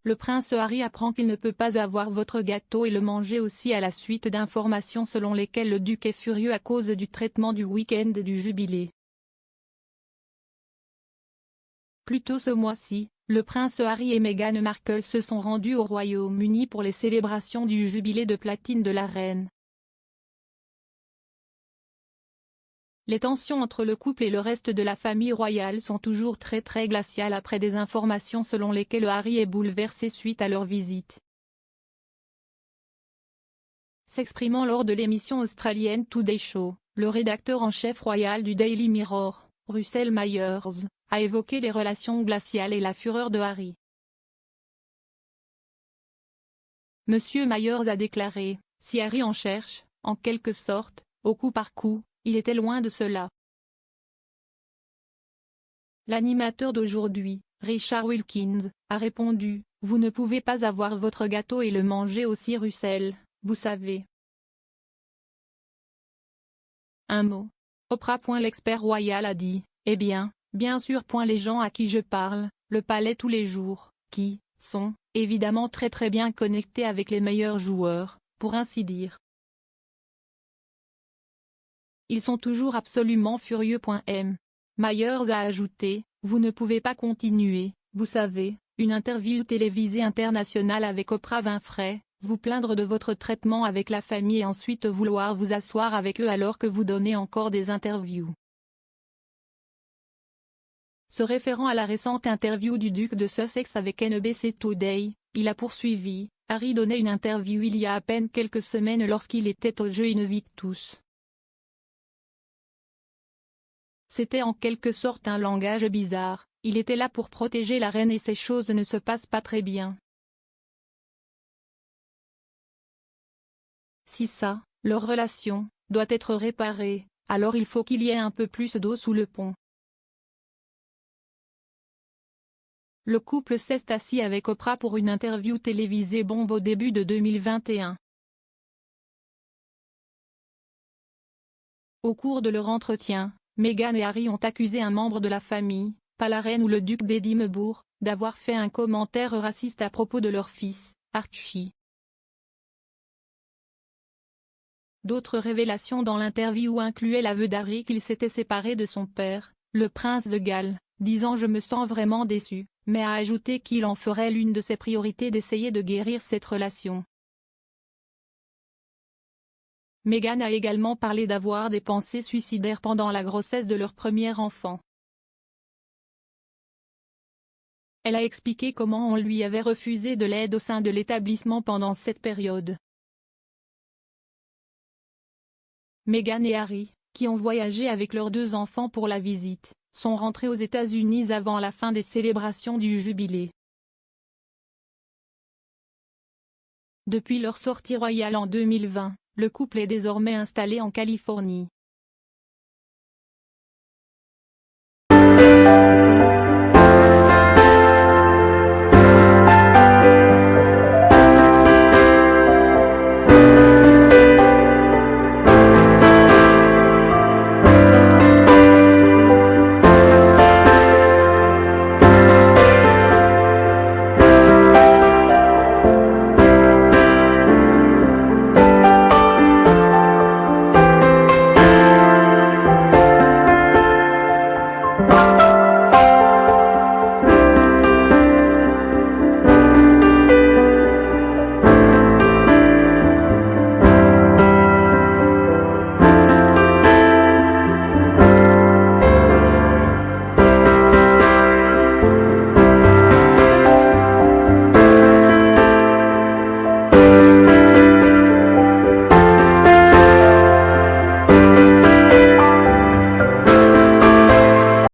Le prince Harry apprend qu'il ne peut pas avoir votre gâteau et le manger aussi à la suite d'informations selon lesquelles le duc est furieux à cause du traitement du week-end du jubilé. Plus tôt ce mois-ci, le prince Harry et Meghan Markle se sont rendus au Royaume-Uni pour les célébrations du jubilé de platine de la reine. Les tensions entre le couple et le reste de la famille royale sont toujours très glaciales après des informations selon lesquelles Harry est bouleversé suite à leur visite. S'exprimant lors de l'émission australienne Today Show, le rédacteur en chef royal du Daily Mirror, Russell Myers, a évoqué les relations glaciales et la fureur de Harry. Monsieur Myers a déclaré, si Harry en cherche, en quelque sorte, au coup par coup, il était loin de cela. L'animateur d'aujourd'hui, Richard Wilkins, a répondu, vous ne pouvez pas avoir votre gâteau et le manger aussi Russell, vous savez. Un mot. Oprah. L'expert royal a dit, eh bien sûr. Les gens à qui je parle, le palais tous les jours, qui sont, évidemment très bien connectés avec les meilleurs joueurs, pour ainsi dire. Ils sont toujours absolument furieux. Myers a ajouté, vous ne pouvez pas continuer, vous savez, une interview télévisée internationale avec Oprah Winfrey, vous plaindre de votre traitement avec la famille et ensuite vouloir vous asseoir avec eux alors que vous donnez encore des interviews. Se référant à la récente interview du duc de Sussex avec NBC Today, il a poursuivi, Harry donnait une interview il y a à peine quelques semaines lorsqu'il était au jeu Invictus. C'était en quelque sorte un langage bizarre, il était là pour protéger la reine et ces choses ne se passent pas très bien. Si ça, leur relation, doit être réparée, alors il faut qu'il y ait un peu plus d'eau sous le pont. Le couple s'est assis avec Oprah pour une interview télévisée bombe au début de 2021. Au cours de leur entretien, Meghan et Harry ont accusé un membre de la famille, pas la reine ou le duc d'Édimbourg, d'avoir fait un commentaire raciste à propos de leur fils, Archie. D'autres révélations dans l'interview incluaient l'aveu d'Harry qu'il s'était séparé de son père, le prince de Galles, disant « Je me sens vraiment déçu », mais a ajouté qu'il en ferait l'une de ses priorités d'essayer de guérir cette relation. Meghan a également parlé d'avoir des pensées suicidaires pendant la grossesse de leur premier enfant. Elle a expliqué comment on lui avait refusé de l'aide au sein de l'établissement pendant cette période. Meghan et Harry, qui ont voyagé avec leurs 2 enfants pour la visite, sont rentrés aux États-Unis avant la fin des célébrations du jubilé. Depuis leur sortie royale en 2020, le couple est désormais installé en Californie.